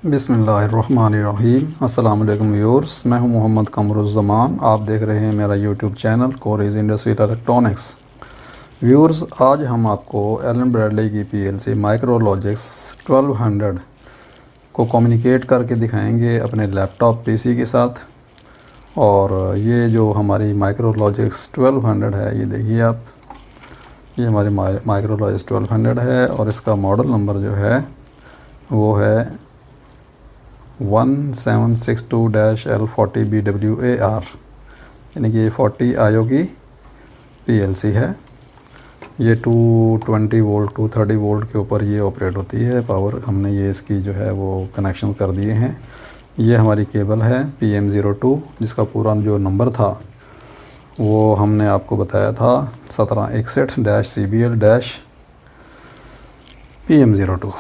बिस्मिल्लाहिर्रहमानिर्रहीम। अस्सलाम वालेकुम व्यूअर्स, मैं हूं मोहम्मद कमरुज़्ज़मान। आप देख रहे हैं मेरा YouTube channel courage industrial electronics. Viewers, आज हम आपको एलन ब्रैडली की पीएलसी माइक्रोलॉजिक्स 1200 को कम्युनिकेट करके दिखाएंगे अपने लैपटॉप पीसी के साथ। और ये जो हमारी माइक्रोलॉजिक्स 1200 है, ये देखिए आप, ये हमारी माइक्रोलॉजिक्स 1200 है और इसका मॉडल नंबर जो है वो है 1762-L40BWAR, यानी कि ये 40 आईओ की पीएलसी है। ये 220 वोल्ट 230 वोल्ट के ऊपर ये ऑपरेट होती है। पावर हमने ये इसकी जो है वो कनेक्शन कर दिए हैं। ये हमारी केबल है PM02, जिसका पूरा जो नंबर था वो हमने आपको बताया था 1761-CBL-PM02।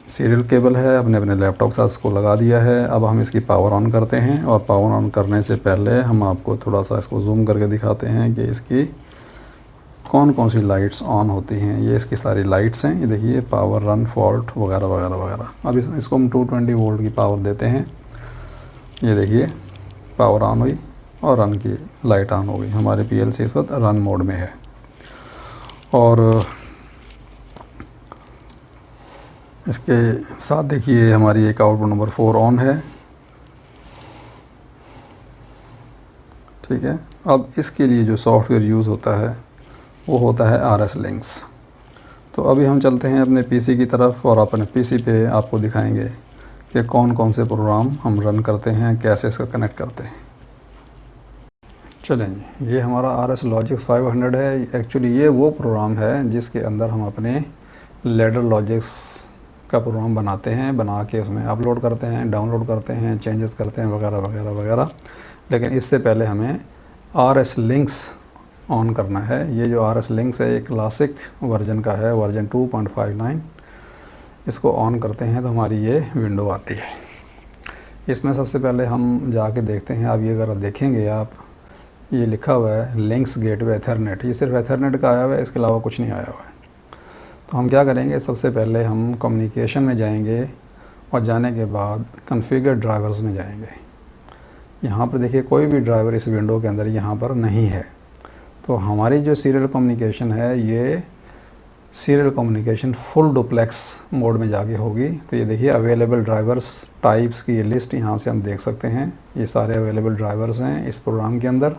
सीरियल केबल है, अपने अपने लैपटॉप के साथ इसको लगा दिया है। अब हम इसकी पावर ऑन करते हैं और पावर ऑन करने से पहले हम आपको थोड़ा सा इसको जूम करके दिखाते हैं कि इसकी कौन कौन सी लाइट्स ऑन होती हैं। ये इसकी सारी लाइट्स हैं, ये देखिए, पावर, रन, फॉल्ट वगैरह वगैरह वगैरह। अब इसको हम 220 वोल्ट की पावर देते हैं। ये देखिए, पावर ऑन हुई और रन की लाइट ऑन हो गई। हमारी पीएलसी इस वक्त रन मोड में है। और इसके साथ देखिए हमारी एक आउटपुट नंबर 4 ऑन है। ठीक है। अब इसके लिए जो सॉफ्टवेयर यूज़ होता है वो होता है RS लिंक्स। तो अभी हम चलते हैं अपने पीसी की तरफ और अपने पीसी पे आपको दिखाएंगे कि कौन कौन से प्रोग्राम हम रन करते हैं, कैसे इसका कनेक्ट करते हैं। चलें जी, ये हमारा RS लॉजिक्स 500 है। एक्चुअली ये वो प्रोग्राम है जिसके अंदर हम अपने लैडर लॉजिक्स का प्रोग्राम बनाते हैं, बना के उसमें अपलोड करते हैं, डाउनलोड करते हैं, चेंजेस करते हैं वगैरह वगैरह वगैरह। लेकिन इससे पहले हमें RS लिंक्स ऑन करना है। ये जो RS लिंक्स है, ये क्लासिक वर्जन का है, वर्जन 2.59। इसको ऑन करते हैं तो हमारी ये विंडो आती है। इसमें सबसे पहले हम जाके देखते हैं। अब ये अगर देखेंगे आप, ये लिखा हुआ है लिंक्स गेटवे एथरनेट। ये सिर्फ एथरनेट का आया हुआ है, इसके अलावा कुछ नहीं आया हुआ है। तो हम क्या करेंगे, सबसे पहले हम कम्युनिकेशन में जाएंगे और जाने के बाद कॉन्फ़िगर ड्राइवर्स में जाएंगे। यहाँ पर देखिए कोई भी ड्राइवर इस विंडो के अंदर यहाँ पर नहीं है। तो हमारी जो सीरियल कम्युनिकेशन है, ये serial communication full duplex mode में जाके होगी। तो ये देखिए अवेलेबल ड्राइवर्स टाइप्स की ये लिस्ट यहाँ से हम देख सकते हैं। ये सारे अवेलेबल ड्राइवर्स हैं इस प्रोग्राम के अंदर।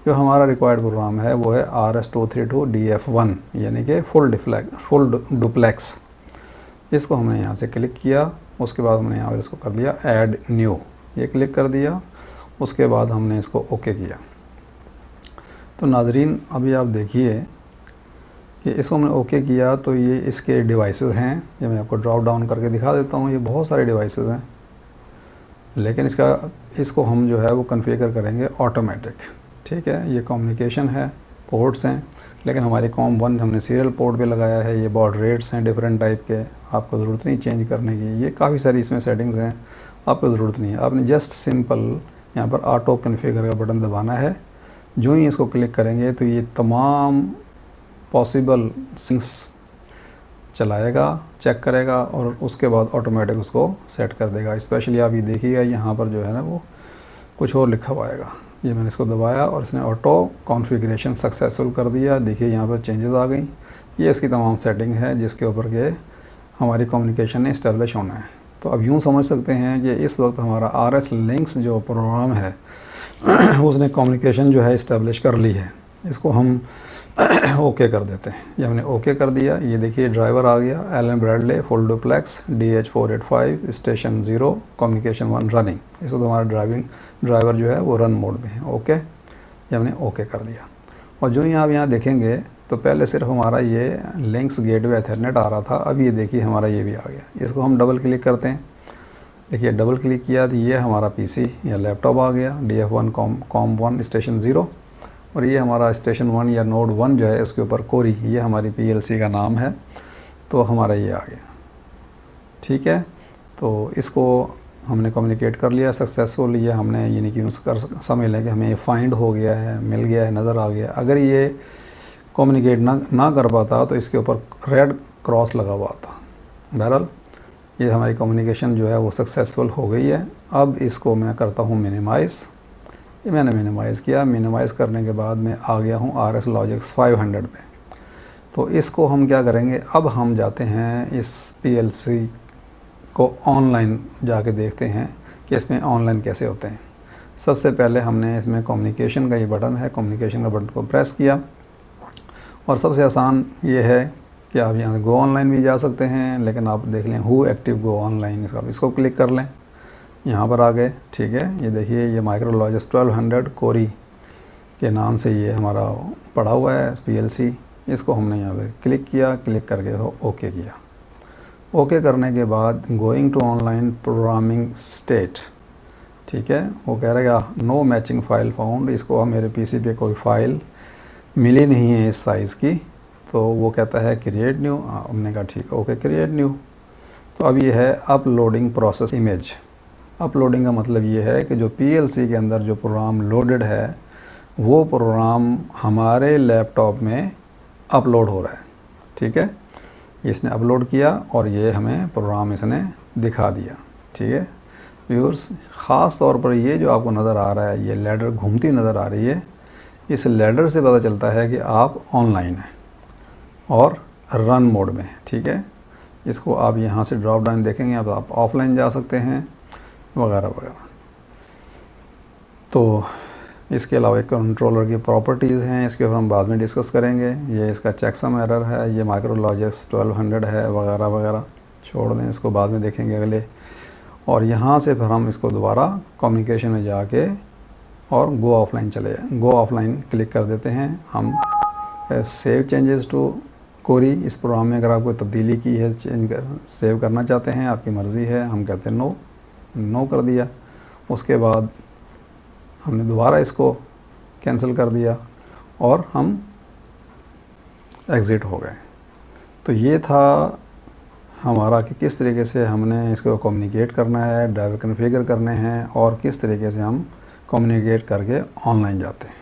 जो हमारा रिक्वायर्ड प्रोग्राम है वो है RS232DF1, यानी कि फुल डुप्लेक्स। इसको हमने यहाँ से क्लिक किया। उसके बाद हमने यहाँ पर इसको कर दिया ऐड न्यू, ये क्लिक कर दिया। उसके बाद हमने इसको ओके किया। तो नाजरीन, अभी आप देखिए कि इसको हमने ओके किया तो ये इसके डिवाइसेस हैं। ये मैं आपको ड्रॉप डाउन करके दिखा देता हूँ। ये बहुत सारे डिवाइसेस हैं, लेकिन इसको हम जो है वो कॉन्फ़िगर करेंगे ऑटोमेटिक। ठीक है। ये कम्युनिकेशन है, पोर्ट्स हैं, लेकिन हमारी COM1 हमने सीरियल पोर्ट पे लगाया है। ये बॉड रेट्स हैं डिफरेंट टाइप के, आपको ज़रूरत नहीं चेंज करने की। ये काफ़ी सारी इसमें सेटिंग्स हैं, आपको ज़रूरत नहीं है। आपने जस्ट सिंपल यहाँ पर ऑटो कॉन्फ़िगर का बटन दबाना है। जो ही इसको क्लिक करेंगे तो ये तमाम पॉसिबल सिंक्स चलाएगा, चेक करेगा और उसके बाद ऑटोमेटिक उसको सेट कर देगा। स्पेशली आप ये देखिएगा, यहाँ पर जो है ना वो कुछ और लिखा हुआ आएगा। ये मैंने इसको दबाया और इसने ऑटो कॉन्फ़िगरेशन सक्सेसफुल कर दिया। देखिए यहाँ पर चेंजेस आ गई। ये इसकी तमाम सेटिंग है जिसके ऊपर के हमारी कम्युनिकेशन ने इस्टेब्लिश होना है। तो अब यूँ समझ सकते हैं कि इस वक्त हमारा RS लिंक्स जो प्रोग्राम है उसने कम्युनिकेशन जो है इस्टेब्लिश कर ली है। इसको हम ओके कर देते हैं। ये हमने ओके कर दिया। ये देखिए ड्राइवर आ गया, Allen Bradley full duplex DH485 station 0 communication 1 running. इस वक्त हमारा ड्राइवर जो है वो रन मोड में है। ओके, ये हमने ओके कर दिया। और जो ही आप यहाँ देखेंगे तो पहले सिर्फ हमारा ये लिंक्स गेटवे एथरनेट आ रहा था। अब ये देखिए हमारा ये भी आ गया। इसको हम डबल क्लिक करते हैं। देखिए डबल क्लिक किया तो ये हमारा पीसी या लैपटॉप आ गया, DF1 COM1 स्टेशन 0। और ये हमारा स्टेशन 1 या नोड 1 जो है उसके ऊपर कोरी, ये हमारी पीएलसी का नाम है। तो हमारा ये आ गया। ठीक है। तो इसको हमने कम्युनिकेट कर लिया सक्सेसफुल। ये हमने यानी कि समझ लें कि हमें ये फाइंड हो गया है, मिल गया है, नज़र आ गया। अगर ये कम्युनिकेट ना कर पाता तो इसके ऊपर रेड क्रॉस लगा हुआ था। बहरहाल ये हमारी कम्युनिकेशन जो है वो सक्सेसफुल हो गई है। अब इसको मैं करता हूँ मिनिमाइज़। ये मैंने मिनिमाइज़ किया। मिनिमाइज़ करने के बाद मैं आ गया हूँ RS Logix 500 पे। तो इसको हम क्या करेंगे, अब हम जाते हैं इस PLC को ऑनलाइन जाके देखते हैं कि इसमें ऑनलाइन कैसे होते हैं। सबसे पहले हमने इसमें कम्युनिकेशन का ये बटन है, कम्युनिकेशन का बटन को प्रेस किया और सबसे आसान ये है कि आप यहाँ से गो ऑनलाइन भी जा सकते हैं, लेकिन आप देख लें हु एक्टिव गो ऑनलाइन, इसको क्लिक कर लें। यहाँ पर आ गए, ठीक है। ये देखिए ये माइक्रोलॉजिक्स 1200 कोरी के नाम से ये हमारा पड़ा हुआ है PLC। इसको हमने यहाँ पे क्लिक किया, क्लिक करके ओके किया। ओके करने के बाद going to online programming state, ठीक है। वो कह रहेगा नो मैचिंग फ़ाइल फाउंड, इसको मेरे PC पे कोई फ़ाइल मिली नहीं है इस साइज़ की। तो वो कहता है क्रिएट न्यू। हमने कहा ठीक है, ओके क्रिएट न्यू। तो अब ये है अपलोडिंग प्रोसेस इमेज। अपलोडिंग का मतलब ये है कि जो PLC के अंदर जो प्रोग्राम लोडेड है वो प्रोग्राम हमारे लैपटॉप में अपलोड हो रहा है, ठीक है। इसने अपलोड किया और ये हमें प्रोग्राम इसने दिखा दिया, ठीक है। व्यूअर्स, ख़ास तौर पर ये जो आपको नज़र आ रहा है, ये लैडर घूमती नज़र आ रही है, इस लैडर से पता चलता है कि आप ऑनलाइन हैं और रन मोड में हैं, ठीक है। इसको आप यहाँ से ड्रॉप डाउन देखेंगे, अब आप ऑफलाइन जा सकते हैं वगैरह वगैरह। तो इसके अलावा एक कंट्रोलर की प्रॉपर्टीज़ हैं, इसके ऊपर हम बाद में डिस्कस करेंगे। ये इसका चेकसम एरर है, ये माइक्रोलॉजिक्स 1200 है वगैरह वगैरह। छोड़ दें, इसको बाद में देखेंगे अगले। और यहाँ से फिर हम इसको दोबारा कम्युनिकेशन में जाके और गो ऑफलाइन चले जाए। गो ऑफलाइन क्लिक कर देते हैं हम। सेव चेंजेस टू कोरी, इस प्रोग्राम में अगर आपको तब्दीली की है, सेव करना चाहते हैं, आपकी मर्ज़ी है। हम कहते हैं नो, नो कर दिया। उसके बाद हमने दोबारा इसको कैंसिल कर दिया और हम एग्ज़िट हो गए। तो ये था हमारा कि किस तरीके से हमने इसको कम्युनिकेट करना है, ड्राइवर कॉन्फ़िगर करने हैं और किस तरीके से हम कम्युनिकेट करके ऑनलाइन जाते हैं।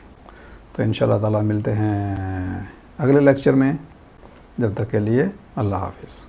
तो इंशाल्लाह ताला मिलते हैं अगले लेक्चर में। जब तक के लिए अल्लाह हाफ़िज़।